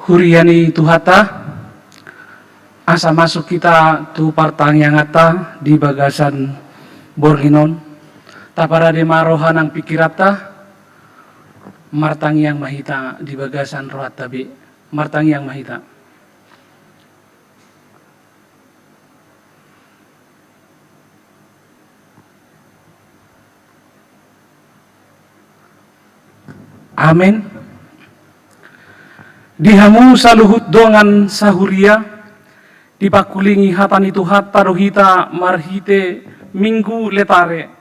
Huriani tuhata asa masuk kita tu partang yang ata di bagasan borginon tapara de marohan ang pikirata martang yang mahita di bagasan rohat tabi martang yang mahita. Amin. Dihamu saluhut dongan sahuria dipakulingi hatani tuhat taruhita marhite minggu letare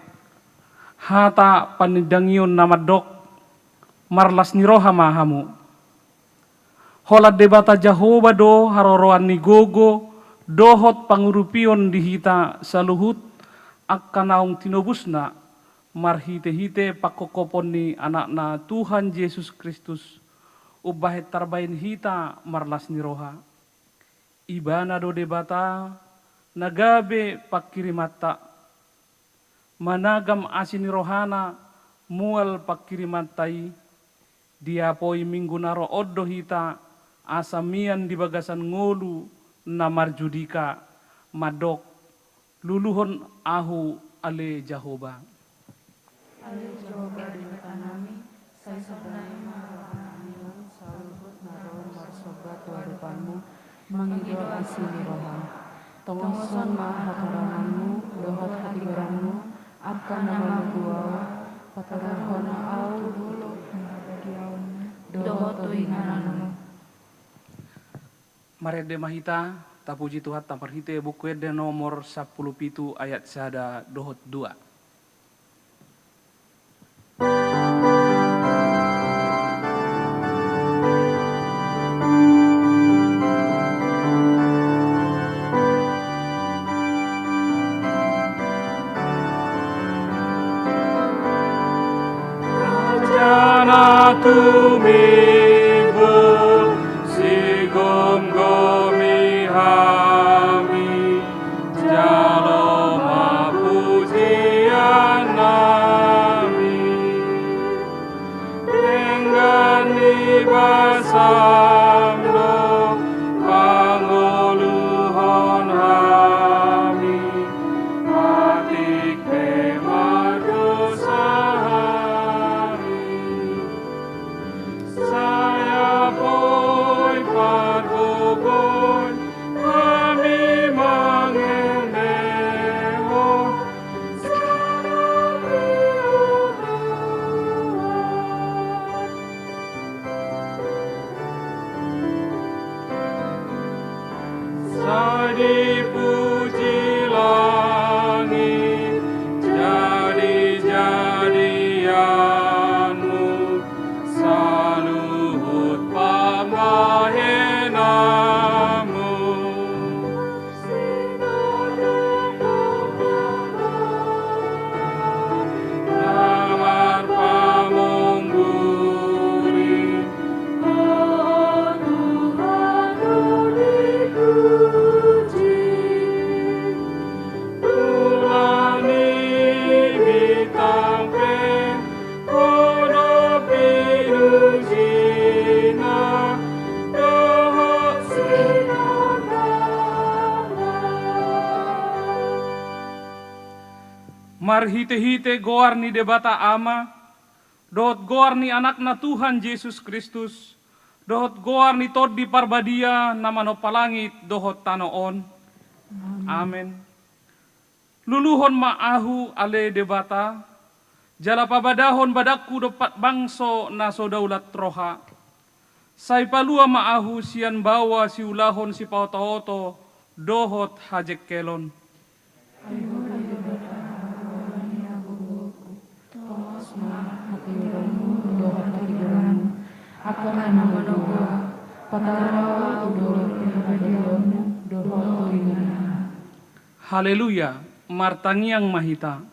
hata panidangion namadok marlas niroha mahamu holat debata Jahoba do haroroan ni gogo dohot pangurupion dihita saluhut akkanaung tinobusna marhite-hite pakokopon ni anakna Tuhan Yesus Kristus ubahet tarbain hita marlas niroha ibana do debata nagabe pakirimata managam asin rohana mual pakirimatai diapoi minggu naro oddo hita asamian di bagasan ngolu namar judika madok luluhon ahu ale Jahoba. Ale Jahoba di tanami saya sebenarnya marahanion saluhut naron marsobat warupanmu mengido asini roha tongoson mahakaranganmu dohot hadigaranmu akan nama guawa patarahona au dulu dohot tuingananmu. Marede mahita tapuji Tuhan tamparhite buku ede nomor 17 ayat sada dohot 2. Tumibul sigom-gomi hami jaloma pujian nami tenggani basamdo pangoluhon hami matik pemadosa saya boy pargogon kami mengendeho sekarang saya dipuji langit jadi-jadianmu saluhut pamahenamu namar pamungguri Tuhan dipuji tulani bitangpe kono pinujina dohot Marhite-hite goar ni debata ama dohot goar ni anakna Tuhan Yesus Kristus dohot goar ni tod di parbadia namano palangit dohot tanoon. Amen. Luluhon maahu ale debata jala pabadahon badakku dopat bangso na sodaulat roha sai palua maahu sian bawa si ulahon si pautoto dohot hajek kelon. Akan nama doa patarawa udolor hadiahmu dohot tuingananmu. Haleluya, martangiang mahita.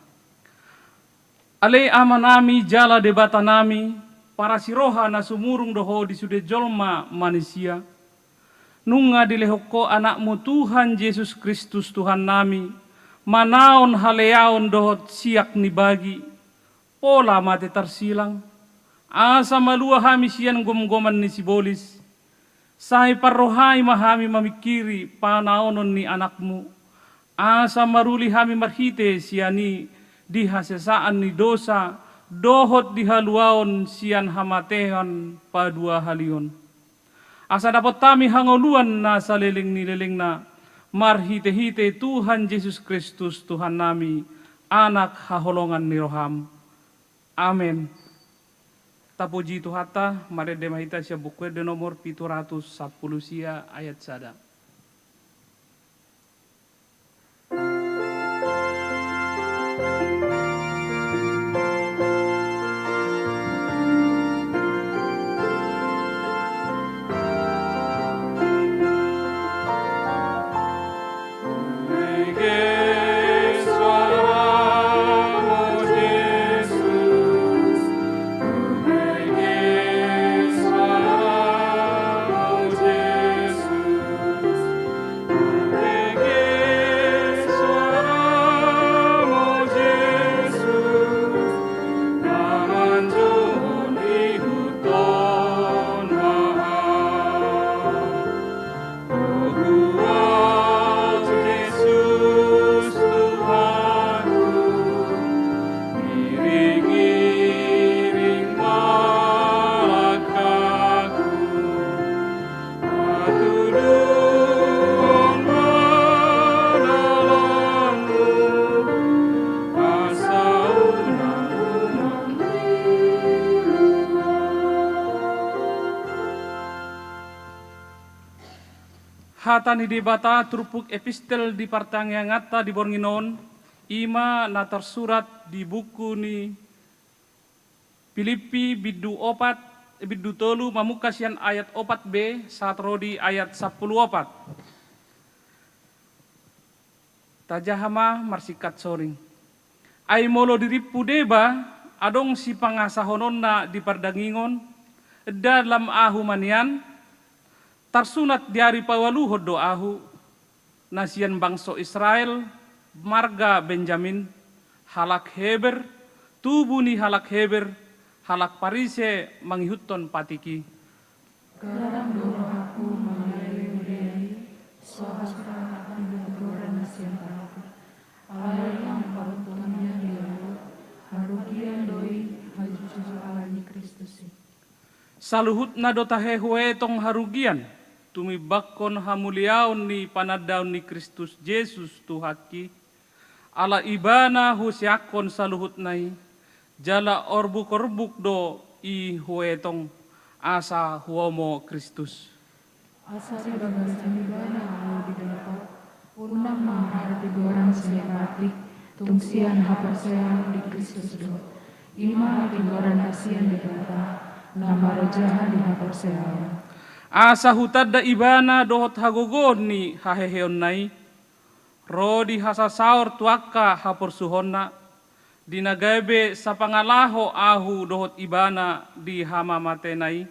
Ale amanami jala debata nami, para siroha na sumurung doho di sude jolma manusia. Nunga dilehoko anakmu Tuhan Yesus Kristus Tuhan nami, manaon haleaon dohot siak ni bagi, pola mate tarsilang, asa malua hamisian gom-goman ni sibolis, Sai parrohai mahami mamikiri panaonon ni anakmu. Asa maruli hami marhite siani dihasesaan ni dosa, dohot dihaluaon sian hamatehan padua halion. Asa dapat tami hangoluan na saliling nililing na marhite-hite Tuhan Yesus Kristus Tuhan nami, anak haholongan ni roham. Amin. Tapuji Tuhata, mari demahita siya buku de nomor 710 sia ayat sada. Hata ni debata trupuk epistel di partang yang ngata di Bornginon, ima na tersurat di buku ni Filipi bidu tolu mamukasian ayat 4b saat rodi ayat 10 opat. Tajahama marsikat soring. Ai molo diripu deba adong si pangasahonon na di pardangingon dalam ahu manian tarsunat diari pawaluhod doahu nasian bangso Israel marga Benjamin halak Heber tubuh ni halak Heber halak Parise mangihutton patiki Garang doro aku mengalai suara akan bergoran nasian aku. Allah yang parutunnya dia harugian doi hajuju alani Kristus. saluhut na dotahe hue tong harugian tumi bakon hamuliaon ni panadaon ni Kristus Yesus Tuhaki ala ibana husiakon saluhut nai jala orbuk do i huetong asa huomo Kristus. Asa di bagas ibana aku di dapat unang menghadapi gorang selipatik tungsian hapersean di Kristus do ima hati gorang nasian di kata nama rojahan di hapersean. Asa hutad da ibana dohot hagogon ni haheheon nai rodi hasasaur tuaka haporsuhonna dinagabe sa pangalaho ahu dohot ibana di hamamate nai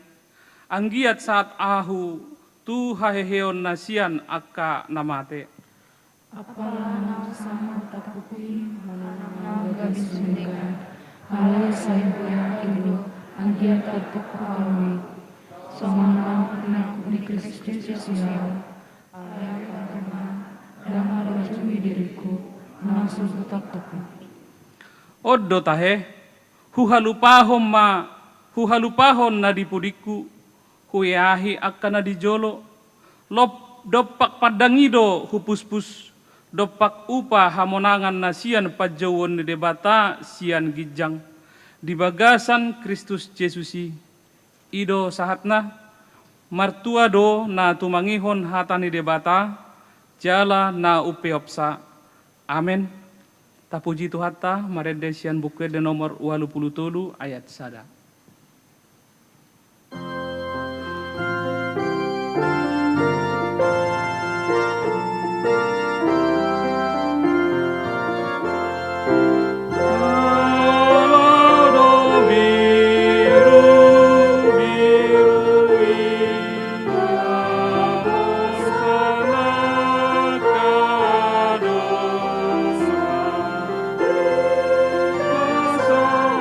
anggiat saat ahu tu haheheon nasian akka namate. Apalah sama tapupi mananang gadis sundikan halay sayang yang indo anggiat tatuk kami Somanang anak di Kristus Yesus ayah karena dama rojumi diriku nafsu tak-tak. Oddo tahe huhalupahon na dipudiku huyahi akka na dijolo lop dopak padangido hupuspus dopak upa hamonangan na sian pajawon ni debata sian gijang di bagasan Kristus Yesusi ido sahatna martua do na tumangihon hatani debata jala na upeopsa. Amen. Tapuji Tuhata marendesian buku de nomor 83 ayat sada. Sahaj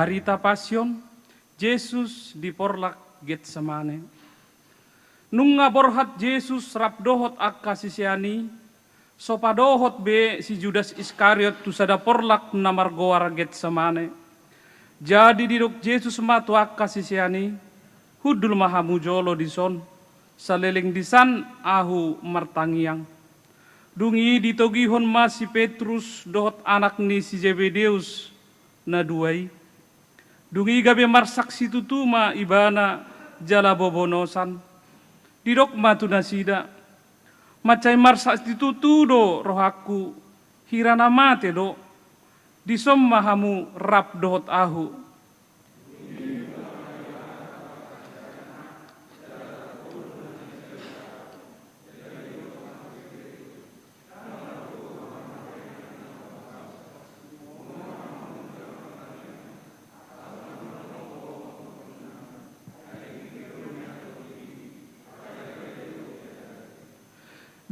barita pasion, Yesus diporlak Getsemane. Nunga borhat Yesus rap dohot akka sisiani, sopa dohot be si Judas Iskariot tu sada porlak namar goar Getsemane. Jadi didok Yesus matu akka sisiani, hudul mahamujolo dison, saleleng disan ahu martangiang. Dungi ditogihon si Petrus dohot anak ni si Zebedeus na duai. Dungi gabe marsaksi tutuma ibana jala bobonosan. Didok matu nasida. Macai marsaksi tutudo rohaku hirana mate do. Disom mahamu rap dohot ahu.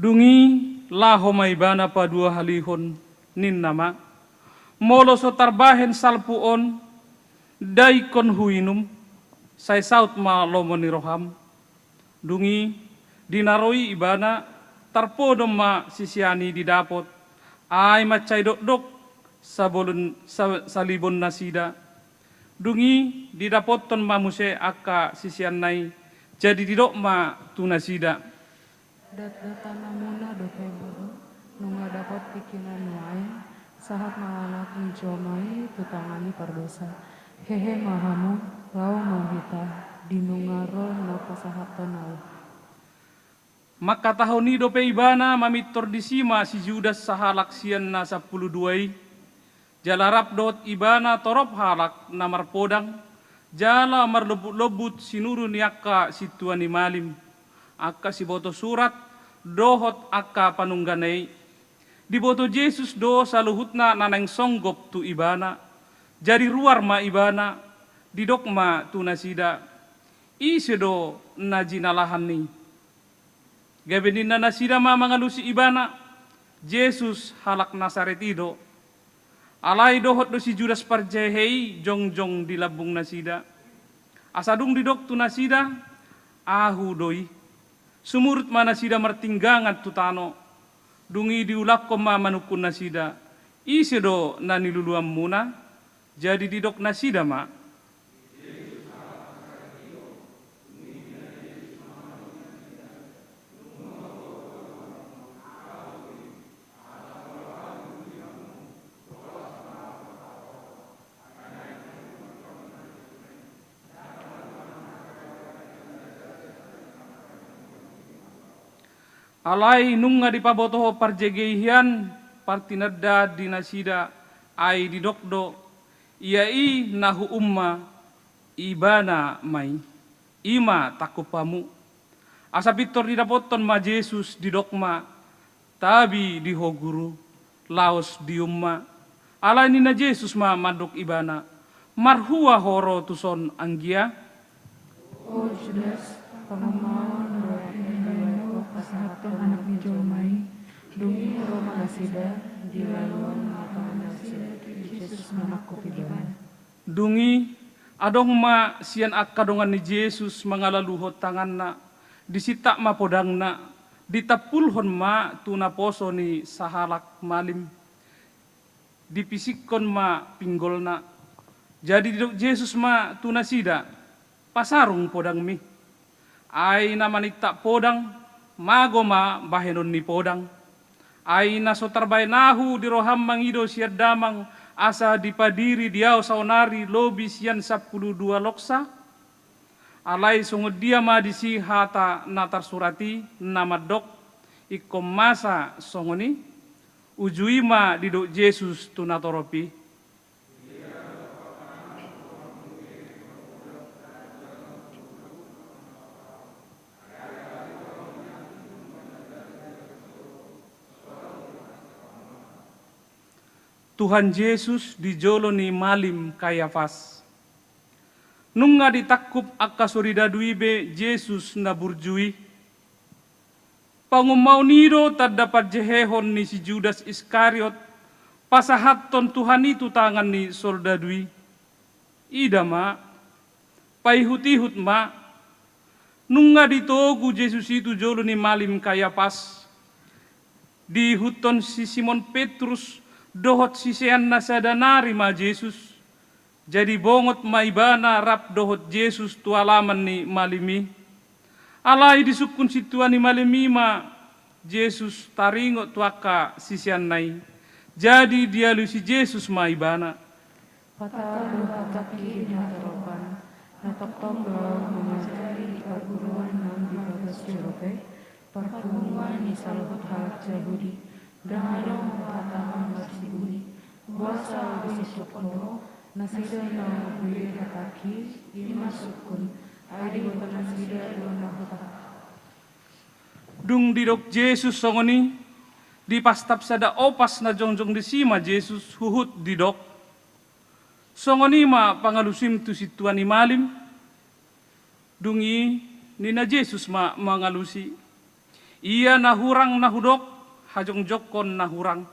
Dungi laho maibana pa dua halihon nin nama. Molo so tarbahen salpuon daikon huinum say saut ma lomoni roham. Dungi dinaroi ibana tarpodom ma sisiani didapot. Ay macay dok salibon nasida. Dungi didapoton mamuse akka sisian nai jadi didok ma tunasida. Dat-data namuna dope buru, nunga dapat pikiran nuai, sahat mahalak ni jomai tutangani pardosa. Hehe mahamu, lau mahita, dinunga roh na pasahatan nau. Maka tahun ni dope ibana mamitor disima si Judas sahalak sian na 12. Jalarap dot ibana torop halak namar podang, jala marlebut-lebut sinuru niaka si tuani malim. Akka si boto surat dohot akka panungganay. Di boto Yesus do saluhutna nanang songgop tu ibana. Jari ruar ma ibana, didok ma tu nasida. Ise do na jinalahan ni. Gabenin na nasida ma mangalusi ibana. Yesus halak Nasaretido. Alay dohot do si Judas parjehei jongjong di labung nasida. Asadung didok tu nasida, ahu doi. Sumurut mana sida martinggangan tutano. Dungi diulak ko manukun nasida. Ise do na niluluam muna. Jadi didok nasida ma. Alay nunga di pabotoho parjegehian partinadda dinasida ay didokdo iai nahu umma ibana mai ima takupamu asapitor didapoton ma Yesus didokma tabi dihoguru laos di umma alay ni na Yesus ma mandok ibana marhua horo tuson anggia. O Judas, pangamaon roh pasahatan anak ni jomai, dungi roh magasida, dilalon mata nasida, Yesus manakop ibana. Dungi adong ma sian akkadongan ni Yesus mangalaluhot tanganna, disita ma podangna, ditapulhon ma tunaposo ni sahalak malim, dipisikon ma pinggolna. Jadi didok Yesus ma tunasida, pasarung podang mi. Ay namanita podang, mago ma bahenon ni podang. Ay nasotarbay nahu di roham mangido siya damang asa dipadiri diaw saunari lobi siyan 12 loksa. Alay sungod dia ma disi hata natar surati namadok ikom masa songoni ujui ma didok Yesus tunatoropi. Tuhan Yesus dijolo ni malim Kayafas. Nunga ditakup akka suridadui be Yesus na burjui. Pangumau nido terdapat jehehon ni si Judas Iskariot. Pasahaton Tuhan itu tangan ni soldadui. ida ma, paihut-ihut ma, nunga ditogu Jesus itu jolo ni malim Kayapas, di huton si Simon Petrus, dohot si sean nasadanari ma Jesus, jadi bongot maibana rap dohot Jesus tualaman ni malimi, alai disukun si tuan ni malimi ma, Jesus taringot tuaka si sean nai, jadi dia lu si Jesus maibana. Patalu hataki nataropan, nataktom doa memajari perguruan ng Dibagas Jerope, pertemuan ni salhut hak jahudi, dangalong patamang marsibuni, buasa bisisok kono, nasida na buli hataki, imasukun, adi wata nasida doon na hutak. Dung didok Jesus songoni, di pastap sada opas na jongjong di sima Jesus huhut didok. Songoni ma pangalusim tu si tuan ni malim, dungi nina Jesus ma mangalusi. Ia nahurang nahudok, hajong jokon nahurang.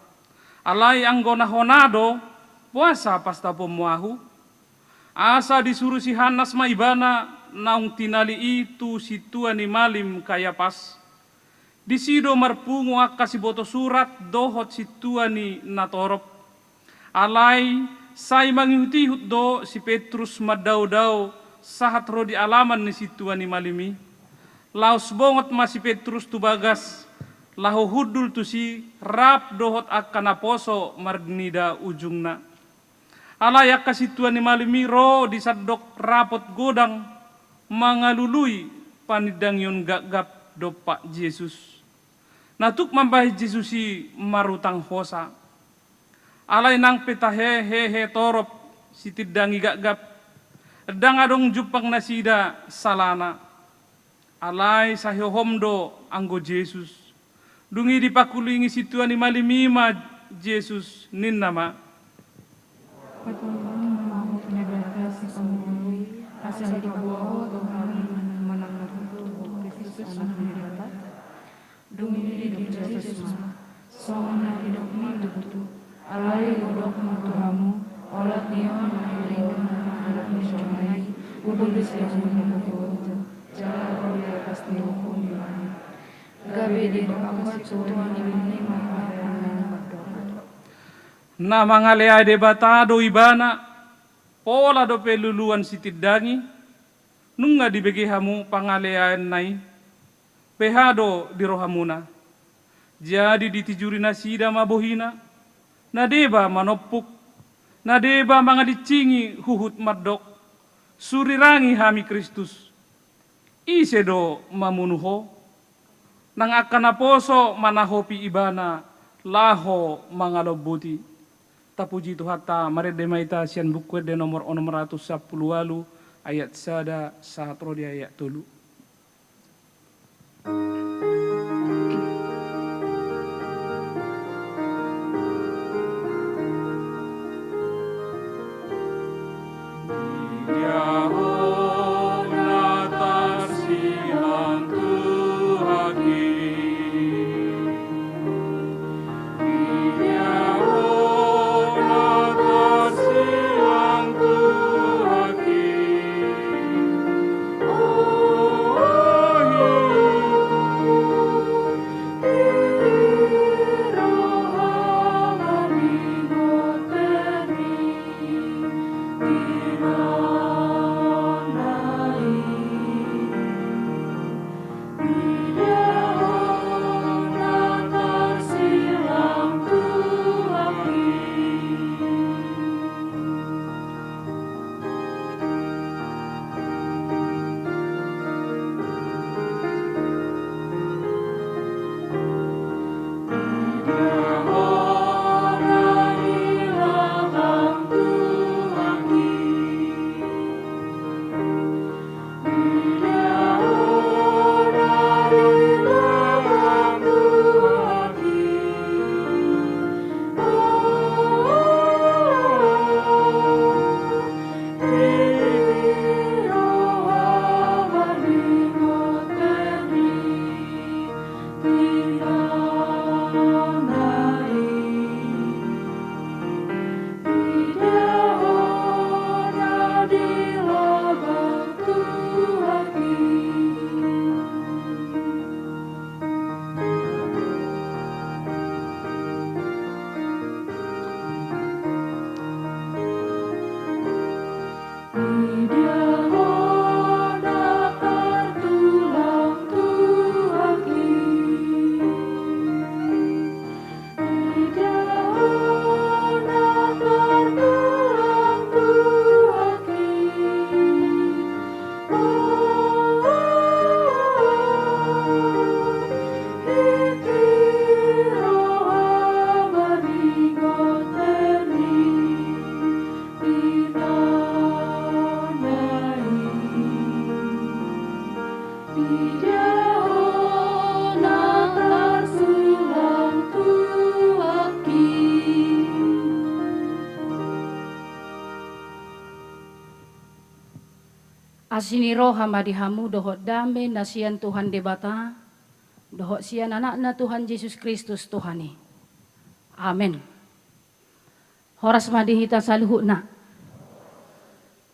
Alai anggo nahonado, puasa pasta pemuahu. Asa disuruh si Hanas maibana, naung tinali itu si tuan ni malim Kayapas. Disido marpungu akasi boto surat dohot si tuan ni natorop. Alai sai mangihut-ihut do si Petrus madau-dau sahat ro di alaman ni si tuan ni malimi. Laos bongot ma si Petrus tu bagas, lahu hudul tu si rap dohot akan aposo margnida ujungna. Alayak kasi tuan ni malimi ro di sadok rapot godang mangalului panidang yon gagap do Pak Jesus. Natuk mambahi Jesus si marutang hosa. Alay nang petahe hehe torop si tidangi gagap. Dang adong jupang nasida salana. Alay sahohomdo anggo Jesus. Dungi dipakulingi si tuan ni malimima Jesus ninnama. Patulungan mo pinagdata si Panginoon, asal ikabuaho Tuhan manang natutubo Kristus anak ni dapat. Dumili di Jesus ma, songan na hidok mi tututu, alay udok mo Tuhamu, olat niyo na hilingon na anak ni Syamay, ubulis yang menyakutu, jalan roya pasti hukum di mana. Gabi di dokamat Tuhan ini makahayangan berdoa. Na mangalea de batado ibana, pola do peluluan si tidangi, nunga dibegehamu pangaleaan nai, pehado di rohamuna. Jadi ditijuri nasida mabohina, nadeba manopuk, nadeba mangadicingi huhut madok, surirangi hami Kristus. Isedo mamunuho, nang akan aposo manahopi ibana, laho mangalobuti. Tapuji Tuhata maredemaita sian buku de nomor 610 ayat sada sahatro di ayat 3. Oh Asini roh hamadihamu dohot dambe nasian Tuhan debata, dohot sian anakna Tuhan Yesus Kristus Tuhani. Amin. Horas madihita saluhuna.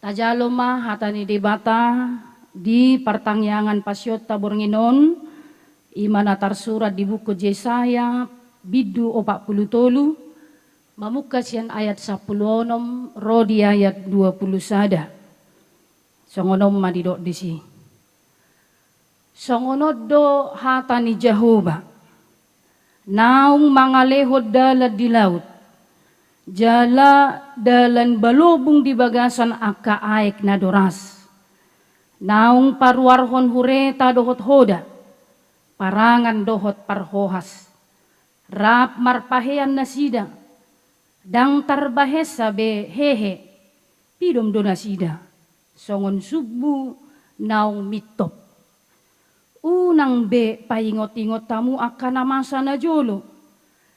Tajaloma hatani debata di pertangyangan pasyot tabornginon imana tarsurat di buku Yesaya bidu 40 mamuka sian ayat 10 rodi ayat 20 sada. Songonom madidok disi. Songonod do hatani Jehovah. Naung mangalehod dalat di laut. Jala dalan balubung di bagasan aka aek na doras. Naung parwarhon hureta dohot hoda. Parangan dohot parhohas. Rap marpahean na sida. Dang tarbahesa be hehe. Pidom do na sida. Songon subu naung mitop. Unang be paingot-ingot tamu akan masa na jolo.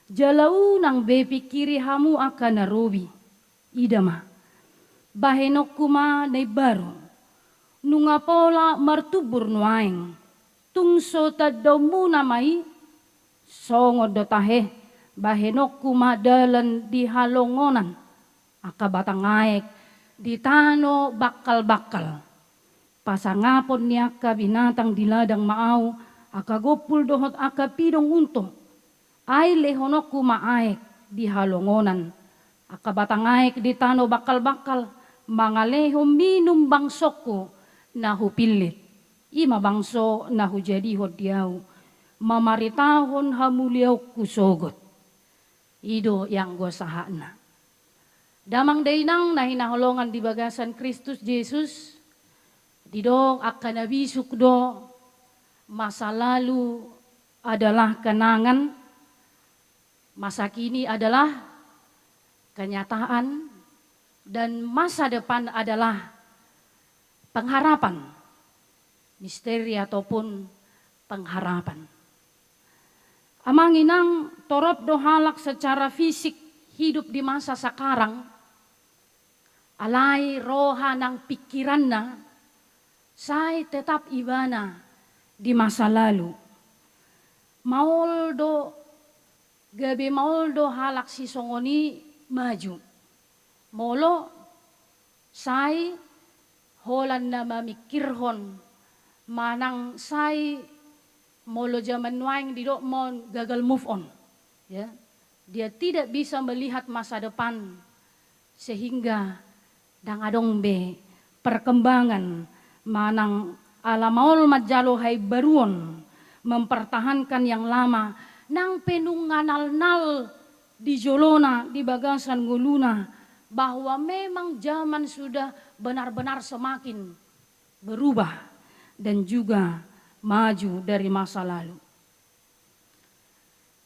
Jala unang be pikiri hamu akan narobi. Idama. Bahenok kuma na baru. Nunga pola martubur nuaing. Tungso tadaw muna mai. Songod do tahe. Bahenok kuma dalan di halongonan. Aka batang aek. Di tano bakal-bakal. Pasangapon niya ka binatang diladang maaw. Aka gopul dohot aka pidong unto. Ay lehonok kumaaek di halongonan. Akabatang aek di tano bakal-bakal. Mga lehom minum bangsoko na hupilit. Ima bangso na hujadihod diyaw. Mamaritahon hamuliaw kusogot. Ido yang gosahana. Damang dainang na hinaholongan di bagasan Kristus Yesus. Didong akan nabisuk do. Masa lalu adalah kenangan. Masa kini adalah kenyataan dan masa depan adalah pengharapan, misteri ataupun pengharapan. Amang inang torop dohalak secara fisik hidup di masa sekarang, alai roha ng pikiranna, say tetap ibana di masa lalu. Mauldo gabi mauldo halak si songoni maju. Molo say holan na mamikirhon manang say molo zaman waing didok mon gagal move on. Ya. Dia tidak bisa melihat masa depan sehingga dangadong be perkembangan manang alamaul majalo hay baruon mempertahankan yang lama. Nang penunganal-nal di jolona, di bagasan nguluna, bahwa memang zaman sudah benar-benar semakin berubah dan juga maju dari masa lalu.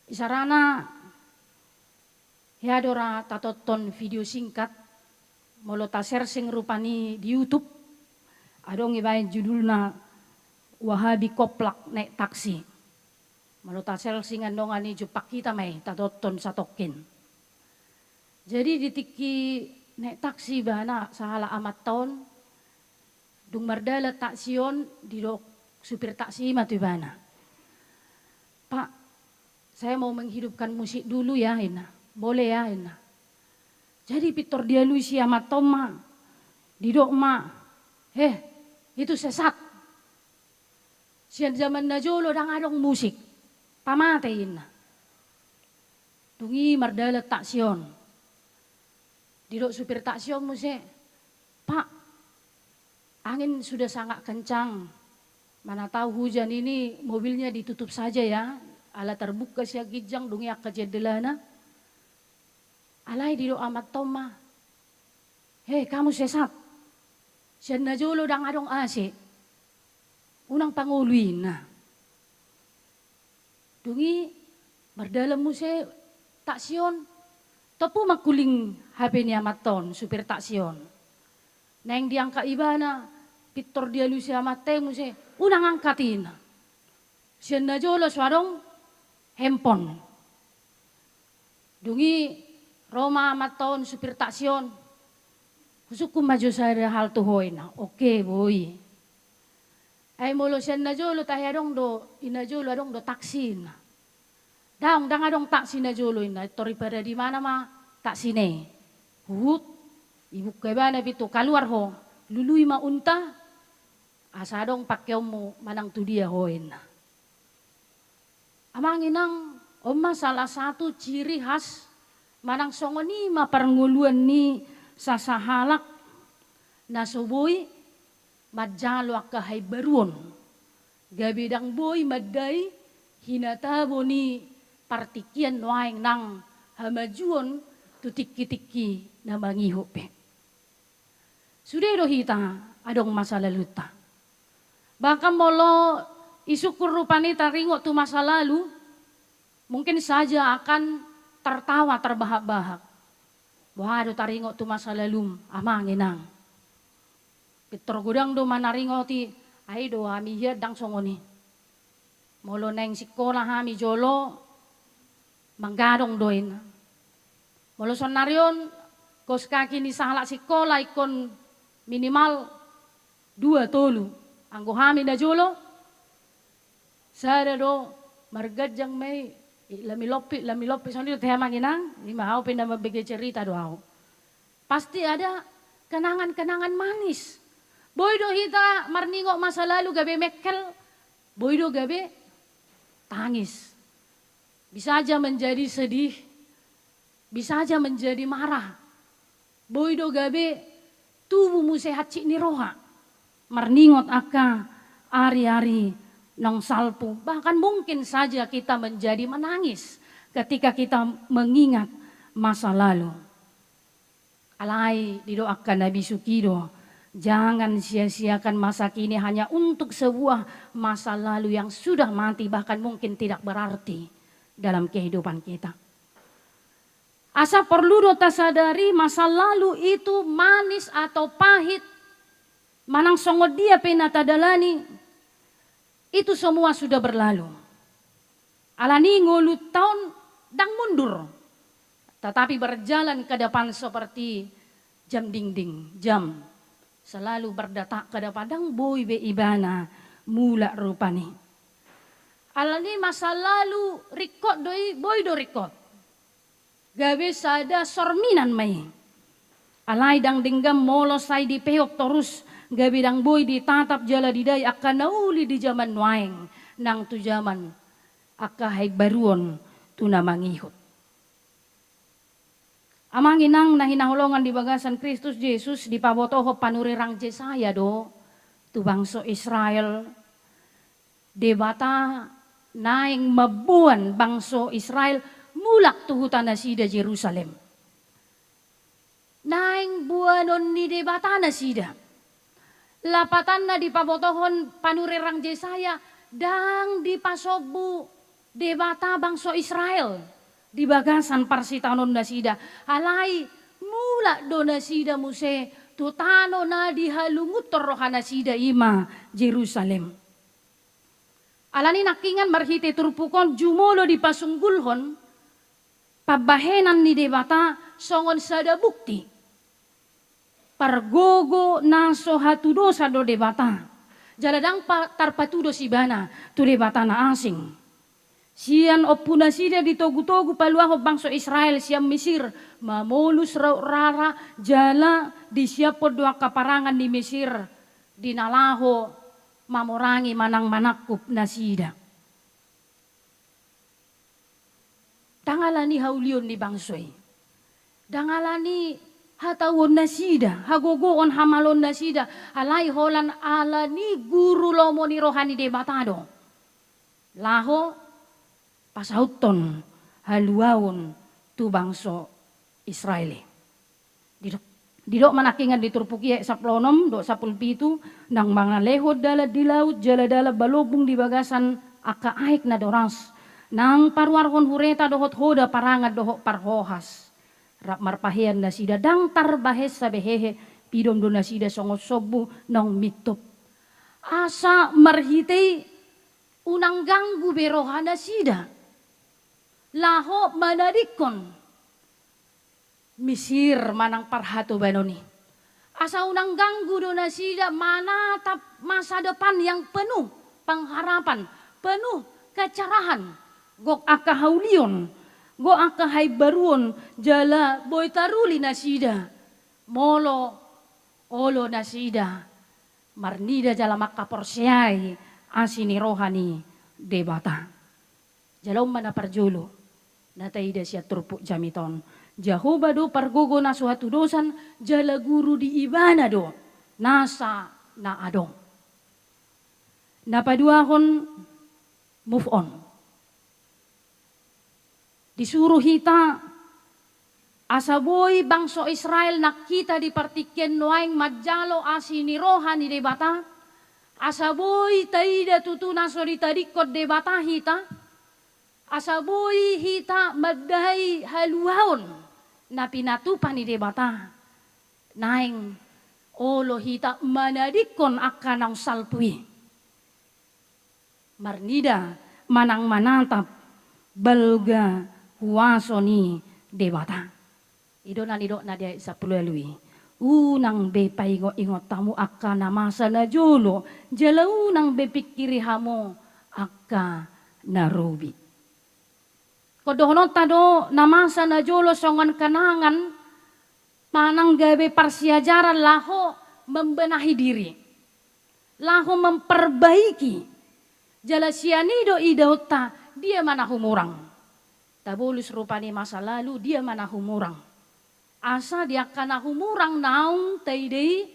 Isarana hiadora tatoton video singkat, molota sersing rupani di YouTube, adong ibayin judulna Wahabi Koplak Naik Taksi. Maluta selsingan dong ani jupak kita may tatoton sa token. Jadi ditiki naik taksi bana sahala amat tahun dung mardala taksion di dok supir taksi matu bana. Pak, saya mau menghidupkan musik dulu ya Ina. Boleh ya Ina. Jadi pitor dia Lucy amat toma di dok ma. Itu sesat. Sian zaman najolo dang adong musik. Pamatein na. Tungi mardala taksion. Didok supir taksion mo siya. Pak, angin sudah sangat kencang. Mana tahu hujan ini mobilnya ditutup saja ya. Ala terbuka siya gijang dungi akka jedelana. Alay didok amat toma. Kamu sesat. Siya najolo dang adong ase. Unang panguluin na. Dungi mardalam mo siya taksyon. Tapo makuling HP niya maton, supir taksyon. Neng diangka iba na, pitor dia lu siya matay mo siya, unang angkatin. Siya na jolo swarong hempon. Dungi Roma maton, supir taksyon. Kusuk ko maju sa hal tuhoy na, okay boy. Ay molo siya na jolo tayo adong do, inajolo adong do taksin. Dang adong taksin na jolo ina, tori pada di mana ma taksine. Hut, ibu kaya na bito, kaluar ho, lului ma unta, asa adong pakyaw mo manang tu dia hoin. Amang inang, oma salah satu ciri khas manang songo ni maparnguluan ni sasahalak na suboy madjalo akahay baruon. Gabidang boy maday hinatabo ni partikian noaing nang hamajuon tutik-tiki na mangihupe. Sudero hita adong masa laluta. Baka molo isukur rupani taringo tu masa lalu, mungkin saja akan tertawa terbahak-bahak. Wah, do taringo tu masa lalu, amang inang. Pitor gudang do manaringo ti, ay do hami hiya dang songoni. Molo neng sikola hami jolo, manggadong doin. Molo sonarion, kos kaki ni sahala sikola ikon minimal 2 tolu. Anggo hami na jolo, sada do margadjang may lamilopi sondi teh manginang, ni mau pindah mabigi cerita do au. Pasti ada kenangan-kenangan manis. Boydo hita marningo masa lalu gabe mekel, boydo gabe tangis. Bisa aja menjadi sedih, bisa aja menjadi marah. Boydo gabe tubuhmu sehat cik ni roha. Marningot aka ari-ari nang salpu. Bahkan mungkin saja kita menjadi menangis ketika kita mengingat masa lalu. Alai didoakan Nabi Sukido, jangan sia-siakan masa kini hanya untuk sebuah masa lalu yang sudah mati, bahkan mungkin tidak berarti dalam kehidupan kita. Asa perlu dota sadari masa lalu itu manis atau pahit, manang songo dia penatadalani, itu semua sudah berlalu. Alani ngulut tahun dang mundur, tetapi berjalan ke depan seperti jam dinding, jam. Selalu berdatak ke depan dang boy be ibana mula rupani. Alani masa lalu rikot doi boy do rikot. Gabe sada sorminan mai. Alai dang dinggam molo sai di peok terus. Gabe dang boy ditatap jala didai akan nauli di zaman nuaing. Nang tu zaman akahay baruon tu namangihot. Amang inang nahinahulongan di bagasan Kristus Yesus di pabotoho panurirang Jesaya do. Tu bangso Israel. Debata naing mabuan bangso Israel mulak tu hutan nasida Jerusalem. Naing buanon ni debata nasida. Lapatan na di pabotohon panurirang Jesaya dang di pasobu debata bangso Israel. Di bagasan parsitanon nasida, alai mula do nasida muse tutano na dihalungut toroha nasida ima Jerusalem. Alani nakingan marhite turpukon jumolo di pasunggulhon, pabahenan ni debata songon sada bukti. Pargogo naso hatudosa do debata, jaladang tarpatudo sibana tu debata na asing. Sian opuna sida ditogu-togu paluaho bangso Israel siam Mesir mamolus rara jala disiapo doa kaparangan di Mesir dinalaho mamorangi manang manakup nasida. Dangalani haulion di bangsoy. Dangalani hatawon nasida, hagogoon hamalon nasida, alai holan alani guru lomo ni rohani debatado. Laho pasauton haluawon tu bangso Israeli. Didok manakingan diturpuki saplonom do sapulpitu nang mga lehod dala di laut jala dala balubong di bagasan akaaik na doras nang parwarhon hureta dohot hoda parangad dohot parhohas rap marpahian na sida dang tarbahes sa behehe pidom do na sida songot sobu nang mitop asa marhitay unang ganggu beroha na sida. Laho manadikon Misir manang parhato banoni. asa unang ganggu do na sida manatap masa depan yang penuh pengharapan, penuh kecerahan. Gok aka haulion, gok aka haibaruon jala boy taruli na sida. Molo olo na sida. Marnida jala makaporsyay asini rohani debata. Jalaw mana parjulo. Nataida siya turpuk jamiton. Jahoba do pargogo na suatu dosan jala guru di ibana do nasa na adong. Napaduahon move on. Disuruh hita asaboy bangso Israel nakita di partiken noaing majalo asini rohani debata. Asaboy taida tutuna sorita dikot debata hita. Asaboy hita magdahay haluhaon na pinatupan ni debata. Naing olo hita manadikon akan ang salpui. Marnida manang manatap balga huwaso ni debata. Ido na dia sa pulelui. Unang be paingot tamu akka na masa na jolo. Jala unang be pikiri hamo akka na rubi. Kodohonon tado na masa na jolo songan kanangan. Manang gabe parsiajaran laho membenahi diri. Laho memperbaiki. Jala sianido idauta dia mana humurang. Tabulus rupani masa lalu dia mana humurang. Asa dia kana humurang naung taidei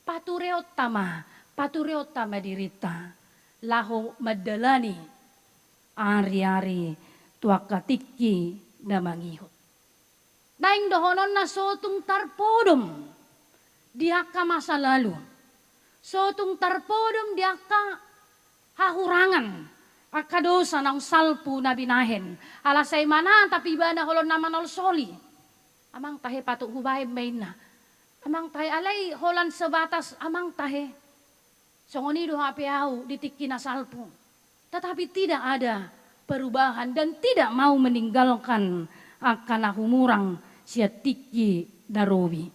patureot tama dirita. Laho madalani ari-ari tuakatiki na mangihot. Daing dohonon na sotung tarpodom diaka masa lalu. Sotung tarpodom diaka hahurangan. Akadosa ng salpu na binahen. Alasay mana tapi ba na holon naman ol soli. Amang tahe patuk hubay main na. Amang tahe alay holan sebatas amang tahe. Songonido hapiau ditiki na salpu. Tetapi tidak ada perubahan dan tidak mau meninggalkan akan humurang siatiki darobi.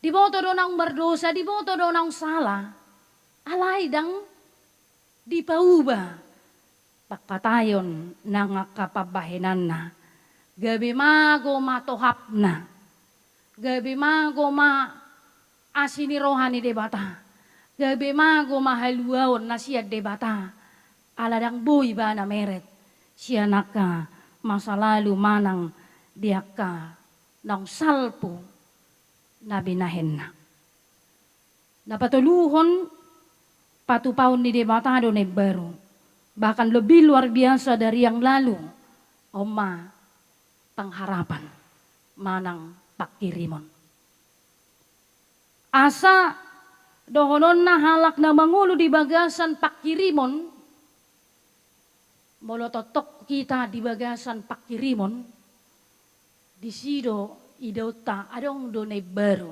Diboto do nang berdosa, diboto do nang salah. Alay dang dipauba pakpatayon nang kapabahenan na. Gabi mago matohap na. Gabi mago ma asini rohani debata. Gabi mago mahaluaon na siya debata. Aladang boy ba na meret. Siya naka masa lalu manang diaka ng salpo na binahen na. Napatuluhon patupaon ni debata do na baru. Bahkan lebih luar biasa dari yang lalu. Oma pengharapan manang pakirimon. Asa dohonon na halak na mangulo di bagasan pakirimon. Molototok kita di bagasan pakirimon. Di sido idota adong do na baru.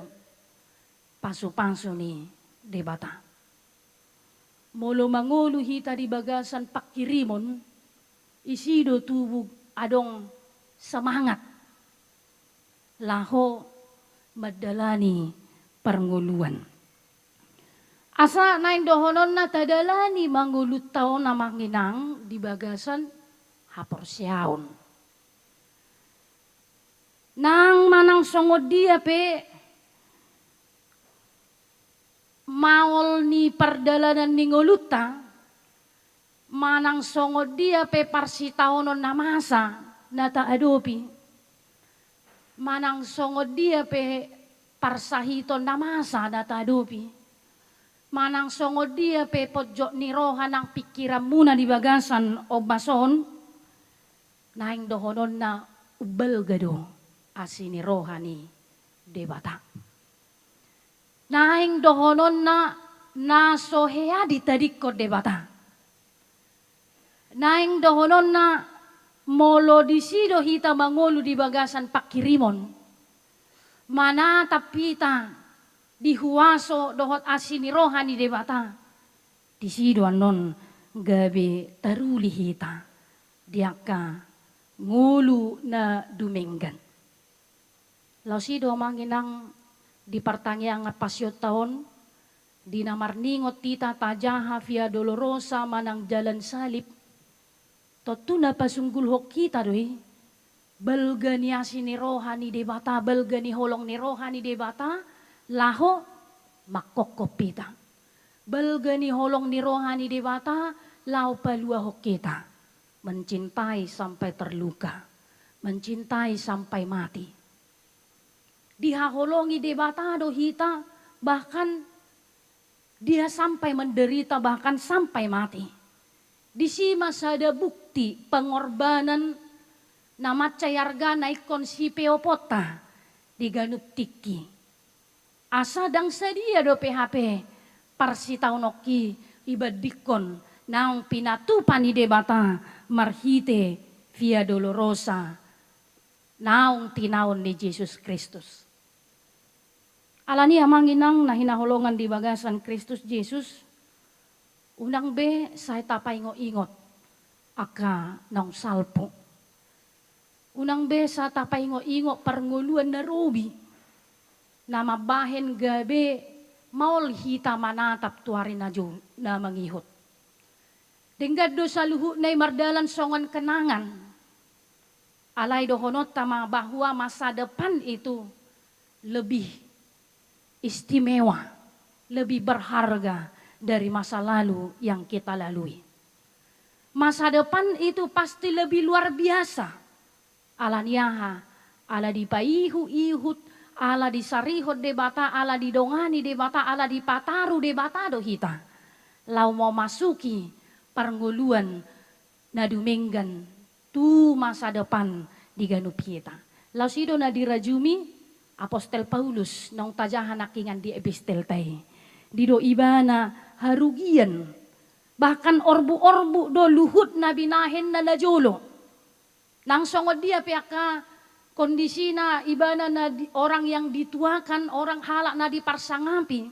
Pasu-pasu ni debata. Molo mangulo hita di bagasan pakirimon. Isido tubug adong semangat laho madalani pernguluan. Asa naing dohonon na tadalani mangulut tao na manginang di bagasan haporsyaon. Nang manang songod dia pe maol ni perdalanan ni nguluta manang songod dia pe parsitaonon na masa nata adopi manang songod dia pe parsahiton na masa nata adopi manang songod dia pe pojok ni rohan ang pikiran muna di bagasan o bason naing dohonon na ubal gado asini rohani debata naing dohonon na nasohea di tadikko debata naing dohonon na molo disido hita mangolo di bagasan pakirimon. Mana tapita dihuaso dohot asini rohani debata. Disido anon gabi taruli hita. Diaka ngulu na dumenggan. Law sido manginang di pertanyaan pasyo taon, di namarningot tita tajaha via dolorosa manang jalan salib, totu na pasunggul hok kita doi, belga ni asin ni rohani debata, belga ni holong ni rohani debata, laho makokopita. Belga ni holong ni rohani debata, lau palua hok kita. Mencintai sampai terluka, mencintai sampai mati. Dihaholongi debata do hita, bahkan dia sampai menderita, bahkan sampai mati. Di sini masih ada bukti pengorbanan nama cayarga naikon si peopota di ganup tiki. Asa dang sedia do PHP parsitaunoki ibadikon naung pinatupan di debata marhite via dolorosa naung tinaon ni Yesus Kristus. Alani amanginang na hinaholongan di bagasan Kristus Yesus, unang be say tapay ingot aka naung salpo. Unang be sa tapay ingot parnguluan na rubi, na mabahen gabi maol hita manatap tuarin na jo na mangihot. Denggad do sa luhu na mardalan songan kenangan, alay do honot tama bahwa masa depan itu lebih istimewa, lebih berharga dari masa lalu yang kita lalui. Masa depan itu pasti lebih luar biasa. Ala niyaha, ala di paihu-ihut, ala di sarihot debata, ala di dongani debata, ala di pataru debata do hita. Lau mau masuki pernguluan na dumenggan tu masa depan di ganup kita. Lau sido na dirajumi Apostel Paulus nang tajahan nakingan di epistel tay. Dido ibana harugian. Bahkan orbu-orbu do luhut na binahen na najolo. Nang songod dia pihaka kondisi na ibana na orang yang dituakan, orang halak na diparsangapi.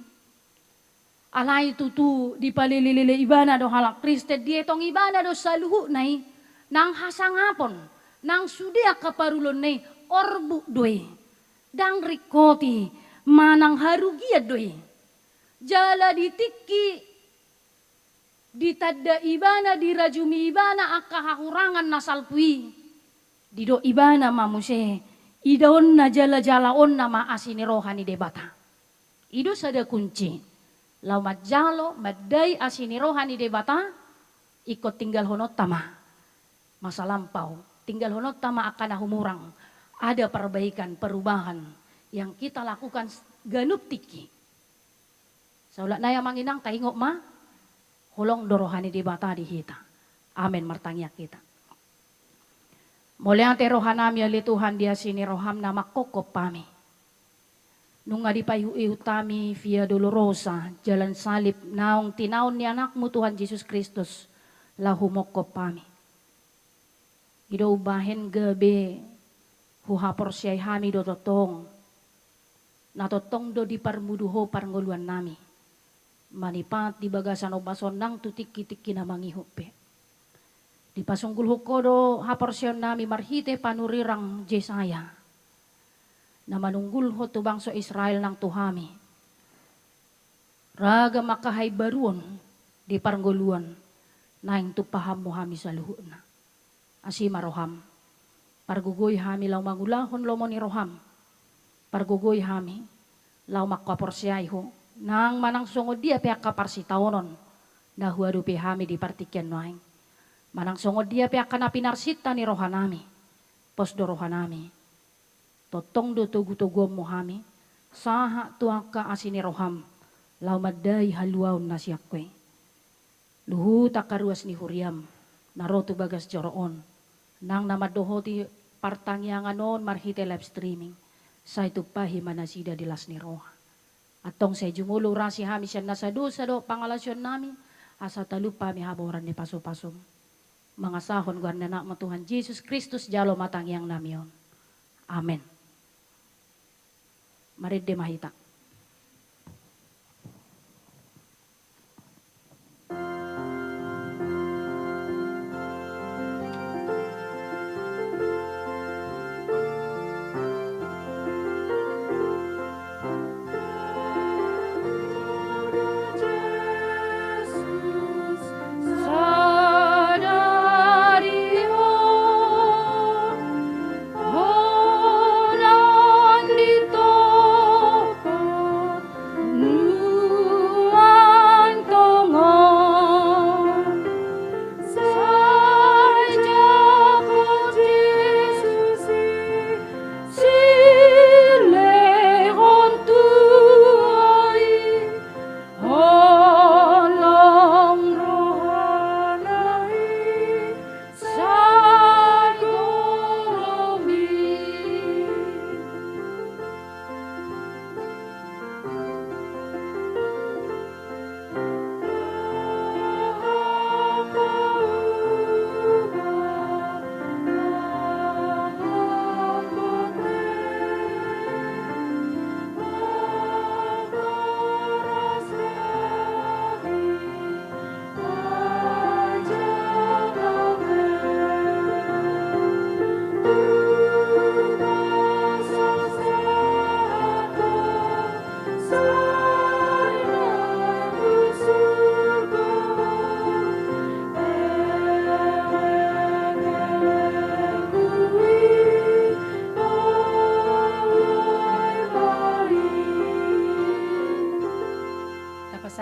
Alay tutu di palililili ibana do halak Kristen dia tong ibana do sa luhut nai. Nang hasangapon, nang sudia kaparulon nai orbu doy. Dang rikoti manang harugia doi. Jala ditiki ditadda ibana dirajumi ibana aka hahurangan nasalpui. Dido ibana mamuse idaon na jala-jala on na maasini rohani debata. Ido sada kunci. Lau majalo madai asini rohani debata ikut tinggal honot tama. Masa lampau tinggal honot tama akan humurang. Ada perbaikan, perubahan yang kita lakukan ganup tiki. Saulat naya manginang taingok ma, holong dorohani debata di hita. Amin martangya kita. Mulai ante rohanami ali Tuhan dia sini roham nama kokop pami. Nunga di payu utami via dolorosa, jalan salib, naung tinaun ni anakmu Tuhan Yesus Kristus, lahu mokop pami. Ido ubahen gabe, huhapor siyay hami do totong. Natotong do di parmuduho parnguluan nami. Manipat di bagasan obason nang tutiki-tiki na mangihupe. Di pasunggul hukodo hapor siyon nami marhite panurirang Jesaya. Na manunggul ho tu bangso Israel nang tuhami. Raga makahay baruon di parnguluan. Naing tupaham mo hami sa luhut na. Asima roham. Pargugoy hami lau mangulahon lomo ni roham. Pargugoy hami lau makwaporsiyay ho. Nang manang songod dia pihak kaparsitaonon. Nahuadu hami di partikian noaing. Manang songod dia pihak kanapinarsita ni rohanami. Posdo rohanami. Totong do tugu-tugom mo hami. Saha tuaka asini roham. Lau madai haluaon na siyakwe. Luhu takaruas ni huriam. Naroto bagas joroon. Nang namadohoti partangyangan noon marhite live streaming. Sa ito pahimanasida di las ni roha. Atong sa jumulo rasi hami siya nasa dosa do pangalasyon nami. Asa talupa mi haboran ni paso-pasom. Mga sahon guan na mo Tuhan Jesus Kristus jalo matangyang namiyon. Amen. Marid de mahita.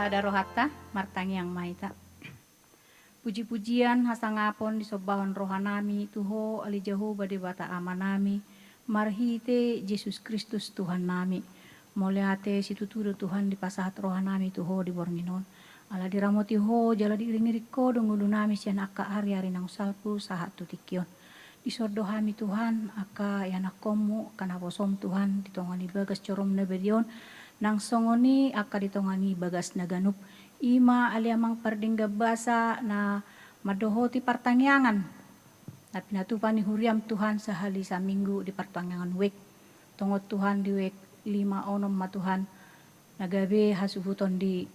sada rohata martangi yang maita. Puji-pujian hasangapon di sobahon rohanami Tuho ali jahu bade bata amanami marhite Yesus Kristus Tuhan nami. Moleate situtudo Tuhan di pasahat rohanami Tuho di bornginon. Ala diramoti ho jala diiring-iriko dongulu nami sian aka hari-hari nang salpu sahat tutikion. Disordohami Tuhan aka yanakomu kana bosom Tuhan ditongani bagas corom nebedion nang songoni aka ditongani bagas naganup ima aliamang pardingga basa na madohoti partangyangan na pinatupan ni huriam Tuhan sahali sa minggu di partangyangan wek tongot Tuhan di wek 5 onom matuhan nagabe hasuhuton di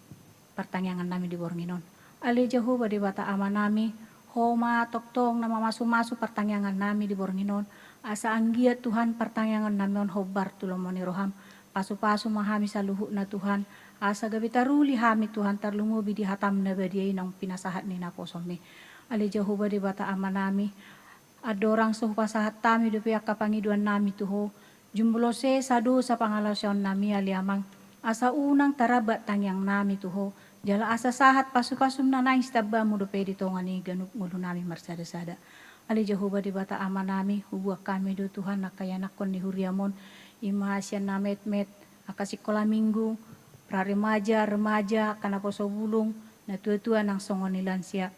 partangyangan nami di Bornginon ali jahu bade bata ama nami homa toktong na mamasu-masu partangyangan nami di Bornginon asa anggiat Tuhan partangyangan nami on hobar tulomoni roham pasu-pasu mahami sa luhut na Tuhan asa gabi taruli hami Tuhan tarlumubi di hatam na badiay ng pinasahat ni naposomi ali jahu bade bata ama nami adorang so pasahat tami dupi akapangiduan nami tuho jumbulose sadu sa pangalasyon nami aliamang asa unang tarabat tangyang nami tuho jala asa sahat pasu-pasum na naing stabba mo dupi dito nga ni ganup ngulo nami marsada-sada ali jahu bade bata ama nami hubuak kami do Tuhan nakayanakon ni huriamon imahasyan na met-met akasikola minggu remaja kana poso bulung na tua-tua ng songon ni lansia.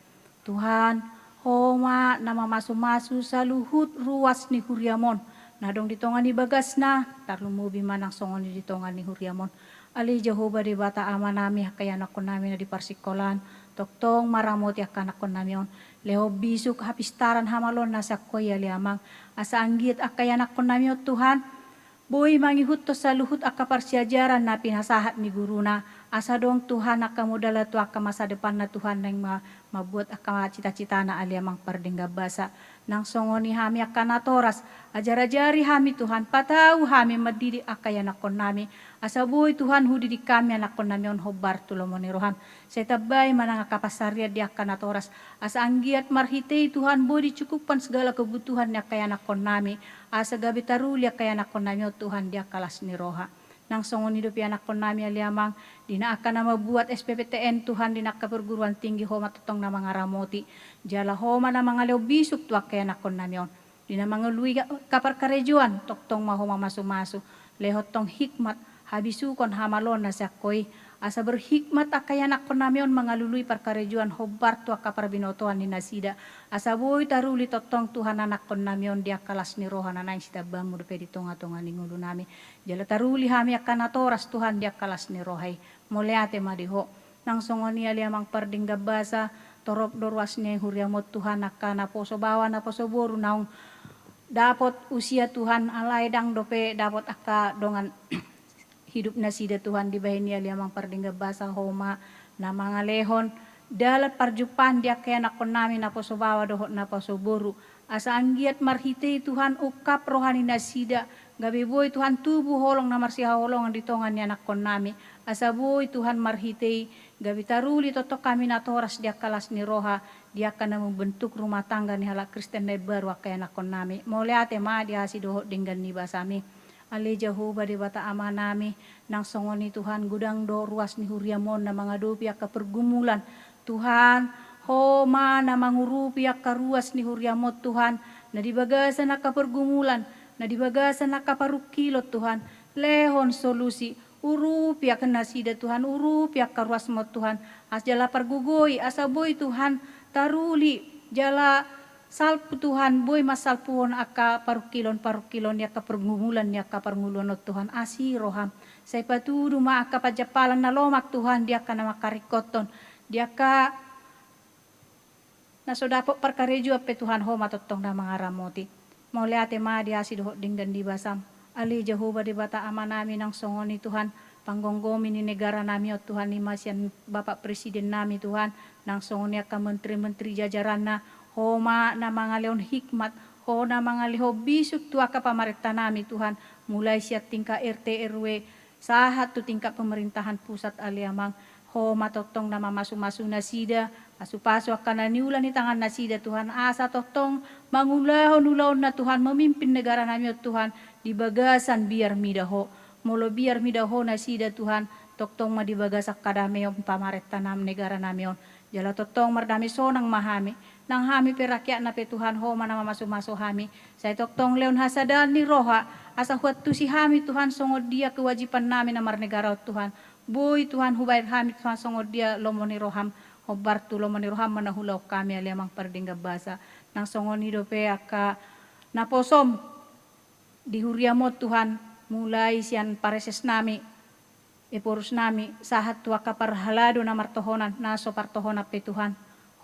Tuhan, homa na mamasu-masu sa luhut ruwas ni huriamon. Nadong ditongan ni bagas na, tarlumubi man ang songon ni ditongan ni huriamon. Ali Jehovah di bata ama nami kaya nakon namin na di parsikolan. Toktong maramot yakan nakon namin. Leho bisuk hapistaran hamalon nasa koy aliamang. Asa anggit akaya nakon namin Tuhan. Boy mangihut to sa luhut akaparsiajaran na pinasahat ni guru na asa dong Tuhan akamudala to masa depan na Tuhan nang mabuat akama cita-cita na aliamang pardengga basa nang songon ni hami akanatoras ajar-ajari hami Tuhan patau hami madidi akaya nakon nami asa boy Tuhan hudi di kami anakon nami on hobar tulomoni roham sa tabay manang akapasarya di akanatoras asa anggiat marhitei Tuhan boy dicukupan segala kebutuhan niya kaya nakon nami asa gabi tarulya kaya nakon nami o Tuhan dia kalas ni roha nang songon hidup anak kon nami aliamang dina akan na mabuat SPPTN Tuhan dina kaperguruan tinggi homa totong na mga ramoti jala homa na mga leobisuk tuak kaya anak kon nami on dina mga lui kaparkarejuan toktong mahoma masu-masu lehot tong hikmat habisukon hamalon na sakoy asa berhikmat akaya anak kon nami on mga lului parkarejuan hobar tuak kaparbinotoan ni nasida asa boy taruli totong Tuhan anak kon nami on dia kalas ni roha na naing sida bamu dupe di tonga-tonga ni ngulu nami jala taruli hami akan natoras Tuhan dia kalas ni rohay moleate madiho nang songoni aliamang pardingga basa torop dorwas ni huriamot Tuhan akan naposo bawa naposo boru naung dapat usia Tuhan alay dang dope dapat aka dongan hidup nasida Tuhan di bahini aliamang pardingga basa homa na mga lehon dalat parjupan dia kaya nakon namin naposo bawa dohot naposo boru asa anggiat marhite Tuhan ukap rohani nasida gabi boy Tuhan tubuh holong na marsiha holong ang ditongan ni anak kon nami asa boy Tuhan marhite gabi taruli toto kami natoras dia kalas ni roha dia kana membentuk rumah tangga ni halak Kristen na baru kaya anak kon nami moleate ma dia si dohot dinggan ni basami ali Jehovah di bata ama nami nang songon ni Tuhan gudang do ruas ni huriamon na mga dupi ka pergumulan Tuhan homa na mangurupi ka ruas ni huriamot Tuhan na dibagasan na kapergumulan na dibagasan na kaparukilot Tuhan lehon solusi urupi ka nasida Tuhan urupi ka ruas mo Tuhan as jala pargugoy asa boy Tuhan taruli jala salpu Tuhan boy masalpuon aka parukilon ya kapergumulan ya kaparngulon Tuhan asi roham say patudu ma aka pajapalan na lomak Tuhan dia kana makarikoton dia ka nasodapo parkarejo ape Tuhan ho matotong na mga ramoti mauliate ma dia si dohot dinggan di basam ali Jehovah di bata ama nami nang songon ni Tuhan panggonggomi ni negara nami o Tuhan ni masyan Bapak Presiden nami Tuhan nang songon niya ka menteri-menteri jajaran na homa na mga leon hikmat ho na mga leho bisuk tua ka pamarikta nami Tuhan mulai siya tingka RT RW sahat tu tingkat pemerintahan pusat aliamang ho matotong na mamasu-masu nasida pasu-pasu akan naniulan ni tangan nasida Tuhan asa totong mangulahon-ulahon na Tuhan memimpin negara nami Tuhan di bagasan biar midaho molo biar midaho nasida Tuhan toktong madibagasak kadamion pamaretta nam negara namion. Jala totong mardami sonang mahami. Nang hami perakyat na pe Tuhan ho mana mamaso-maso hami. Saya toktong leon hasadan ni roha. Asa huat tu si hami Tuhan songod dia kewajiban namin na marnegara Tuhan. Boy Tuhan hubayar hami Tuhan songod dia lomoni roham. Hobar tu lomoni roham manahulaw kami aliamang pardingga basa. Nang songon hido pe aka naposom. Dihuriamot Tuhan mulai sian pareses nami. Ipurus nami sahat tua kaparhalado na martohonan naso partohona pe Tuhan.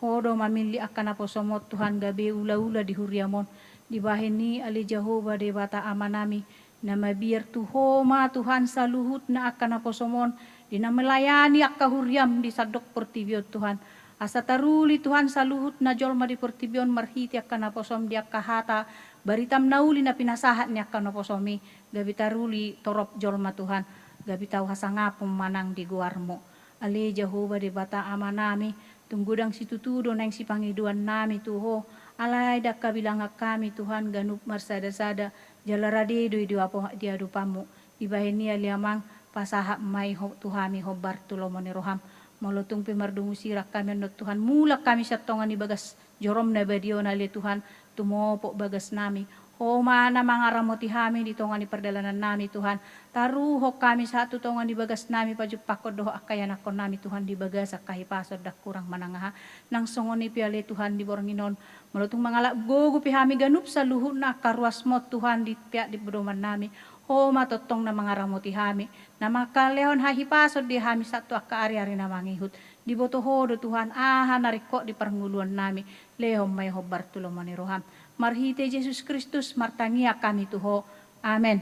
Hodo mamili akan naposomot Tuhan gabe ula-ula dihuriamon. Dibahini ali Jehovah de bata amanami. Na mabiar tuhoma Tuhan saluhut na akan naposomon. Di na melayani akahuriam di sadok pertibion Tuhan. Asa taruli Tuhan saluhut na jolma di pertibion marhiti akan naposom di akahata. Baritam nauli na pinasahat ni akan naposomi. Gabi taruli torop jolma Tuhan. Gabi tahu hasangapom manang di guarmo. Ali Jehovah di bata amanami. Tunggudang situtudo nang si pangiduan nami tuho. Alay dak kabilang kami Tuhan ganup marsada-sada. Jalarade do apo dia dupamu. Ibahini aliamang pasahap may tuhami hobar tulomoni roham. Molotung pimardungu sirak kami no Tuhan. Mulak kami sa tongan ibagas jorom na badio na li Tuhan. Tumopo bagas nami. O mana mga ramoti hami di tongan iperdalanan nami Tuhan. Taruhok kami sa tongan di bagas nami pajupakod doho akayan ako nami Tuhan di bagas kahipasod dak kurang manangaha. Nang songon ni piali Tuhan di boranginon. Malutong mga gogo pihami ganup sa luhut na karuas mo Tuhan di piat di bedoman nami. O matotong na mga ramoti hami. Na mga kalehon hahipasod di hami sa tuak kaari-ari na mangihut. Di botoho do Tuhan aha nariko di parnguluan nami. Lehom may hobar tulomani roham. Marhite Yesus Kristus martangia kami tuho. Amen.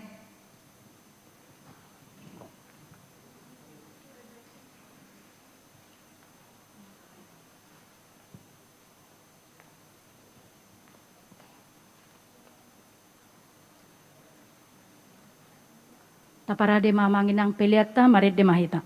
Taparade mamangin ang peliata, marid de mahita.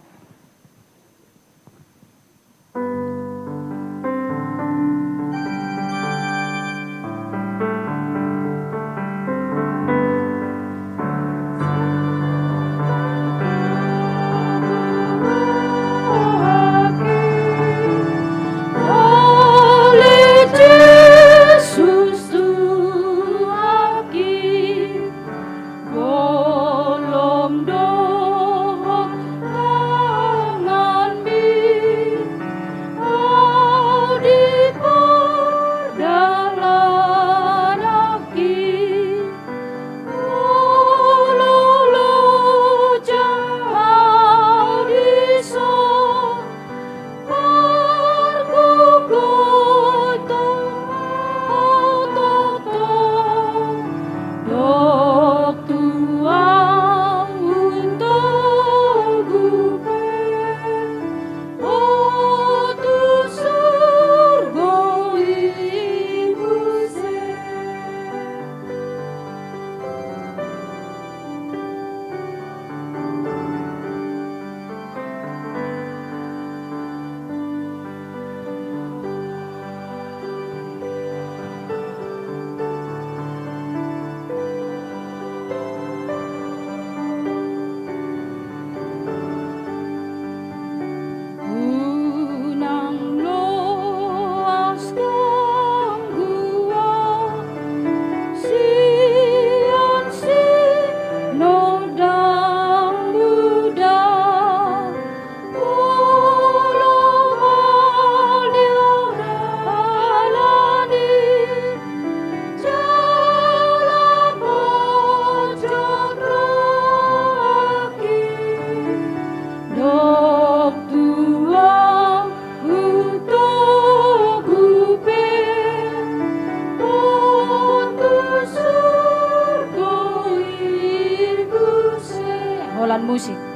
musik.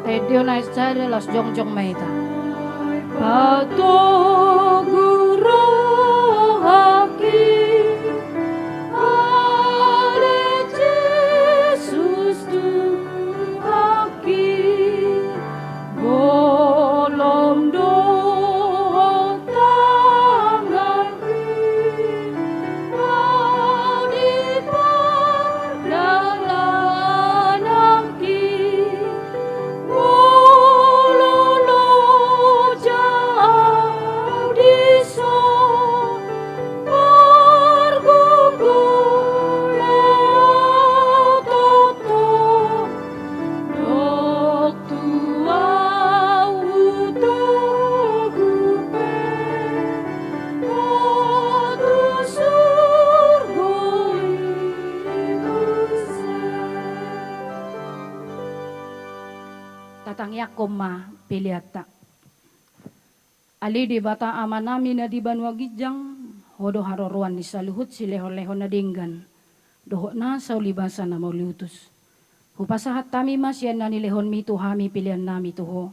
Tedio na isada las jongjong maita. Patoguro haki ale Jesus tu haki golom do tangan di perjalanan Bololo jauh di son bergugur toto dok tua utogupe tu surgoi tatang yakoma piliata. Ali di bata ama nami na di banwa gijang, hodo haroruan di saluhut si leho-leho na dinggan. Doho na sa ulibasa na mauliutus. Hupasahat tami mas yan na nilehon mi tuhami pilihan nami tuho.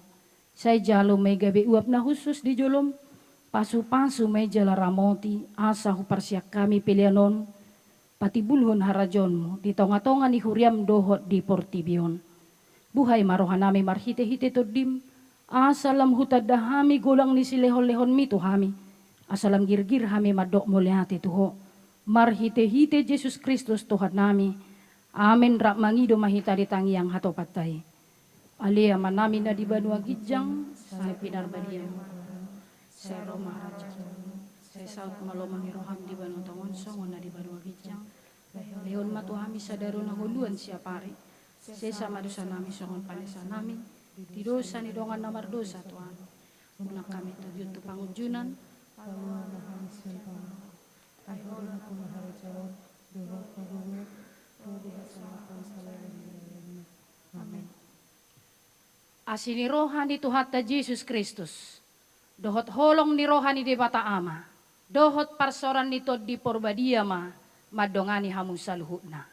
Say jalo may gabi uap na husus di jolom. Pasu-pasu may jala ramoti, asa huparsiak kami pilihanon. Pati bulhon harajon mo, di tonga-tonga ni huriam dohot di portibion. Buhay marohan nami marhite-hite todim, asalam hutad dahami golang ni silehon-lehon mi tuhami, asalam girgir hami madok muliati tuho, marhite-hite Jesus Kristus Tuhan nami, amin rak mangido mahita di tangiang hato patay. Alia manami na di banua gijang, saya pinar badiam, saya Roma Raja, saya saut malomang iroham di banua tangon songon na di banua gijang, lehon matuhami sadaro na huluan siapari. Sesa madosa nami songon panesa nami, di dosa ni dongan namar dosa Tuhan. Unang kami tujuh tu pangujunan, amin. Asini rohani Tuhan ta Yesus Kristus, dohot holong ni rohani di bata ama, dohot parsoran ni tod di porbadia ma, madongani hamu saluhutna.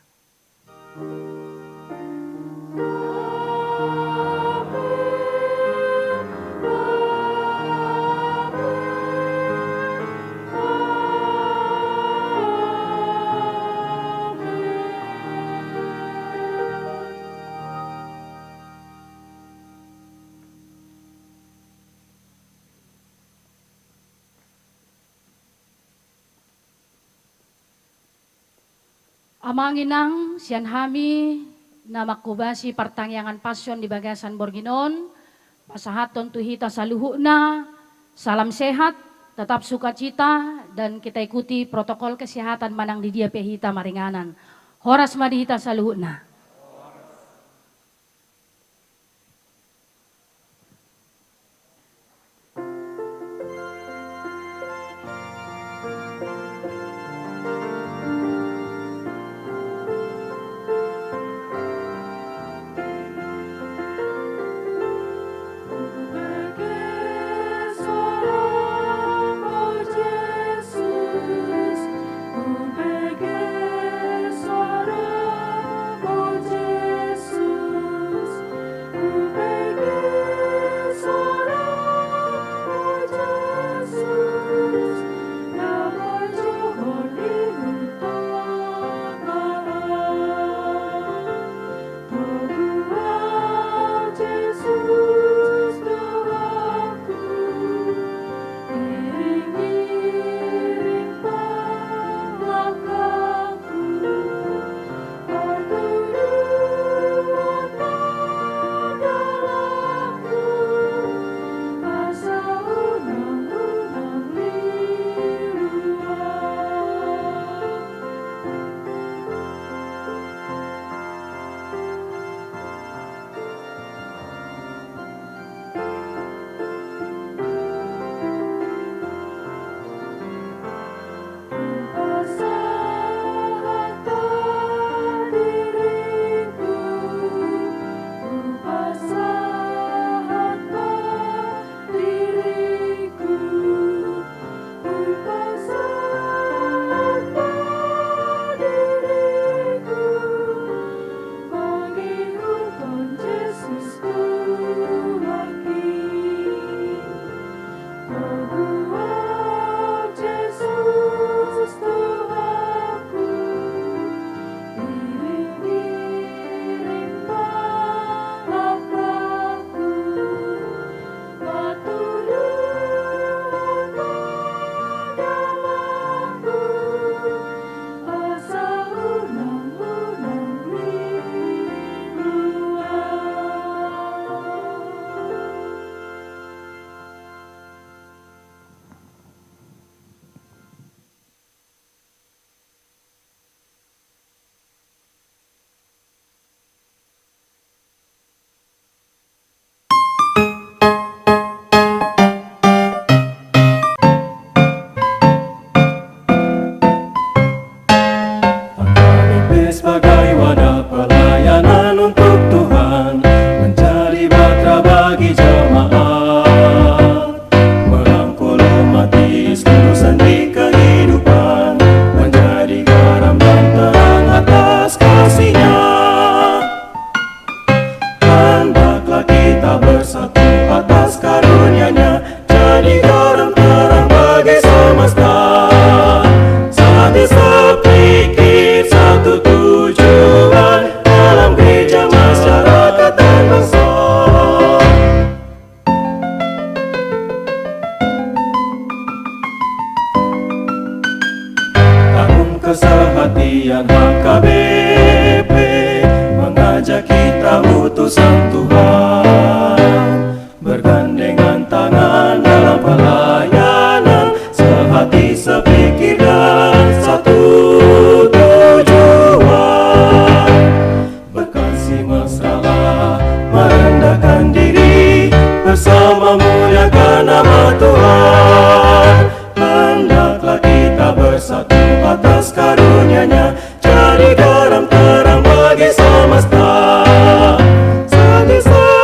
Amanginang sian hami na makubasi pertangyangan pasyon di bagasan Borginon, pasahaton tuhita saluhu na, salam sehat, tetap sukacita, dan kita ikuti protokol kesehatan manang di dia pehita maringanan. Horas madihita saluhu na. Oh sehati sepikir satu tujuan dalam gereja masyarakat dan bangsa. Tahun kesehatian HKBP mengajak kita utusan Tuhan bergandengan tangan dalam pelayanan, sehati sepikir dan satu tujuan. Berkasih mesralah, merendahkan diri, bersama muliakan nama Tuhan. Hendaklah kita bersatu atas karunia-Nya, jadi garam terang bagi semesta.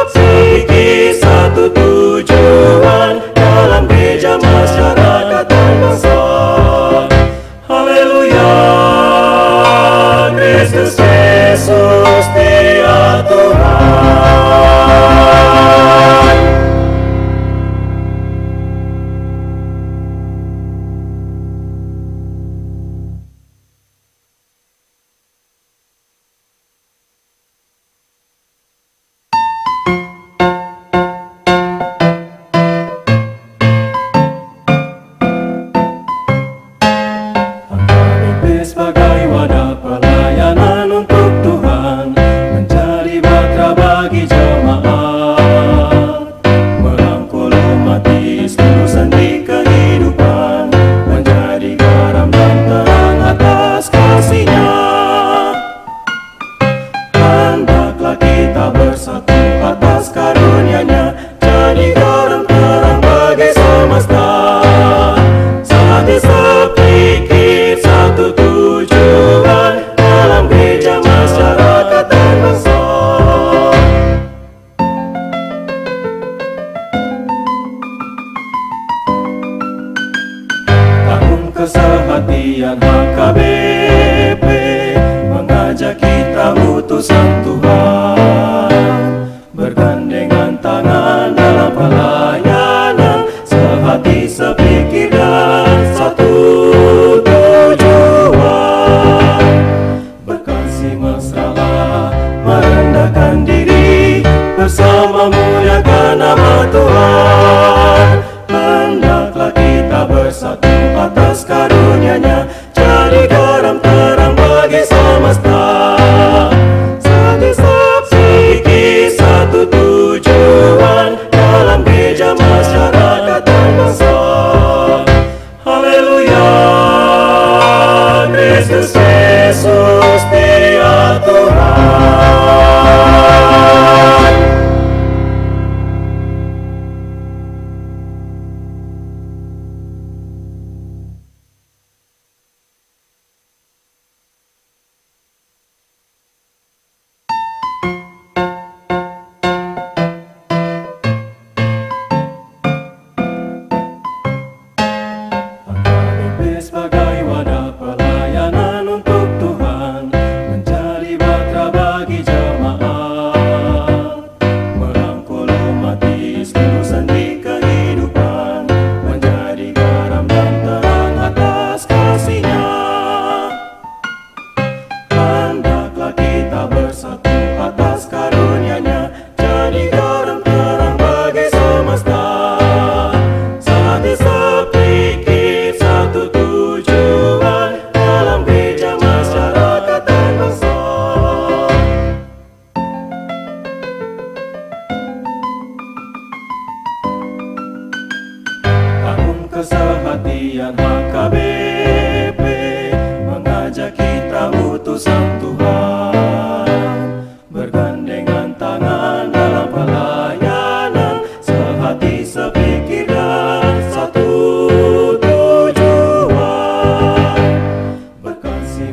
Sepikir satu tujuan dalam gereja masyarakat dan bangsa. Haleluya, Kristus Yesus Dia Tuhan. HKBP sebagai wadah pelayanan untuk Tuhan, menjadi bahtera bagi jemaat, merangkul umat di seluruh sendi kehidupan, menjadi garam dan terang atas kasih-Nya. Hendaklah kita bersatu atas karunia-Nya, jadi garam terang bagi semesta. Sehati sepikir satu tujuan dalam gereja masyarakat dan bangsa. Tahun kesehatian HKBP mengajak kita utusan Tuhan bergandengan tangan dalam pelayanan, sehati sepikir dan satu tujuan. Berkasih mesralah, merendahkan diri, bersama muliakan nama Tuhan. Hendaklah kita bersatu atas karunia-Nya, jadi garam terang bagi semesta. Sepikir satu tujuan dalam gereja masyarakat dan bangsa. Haleluya, Kristus Yesus Dia Tuhan. HKBP sebagai wadah pelayanan untuk Tuhan, menjadi bahtera bagi jemaat, merangkul umat di seluruh sendi kehidupan, menjadi garam dan terang atas kasih-Nya. Hendaklah kita bersatu atas karunia-Nya, jadi garam terang bagi semesta. Sehati sepikir satu tujuan dalam gereja masyarakat dan bangsa. Tahun kesehatian HKBP mengajak kita utusan Tuhan bergandengan tangan dalam pelayanan, sehati sepikir dan satu tujuan. Berkasih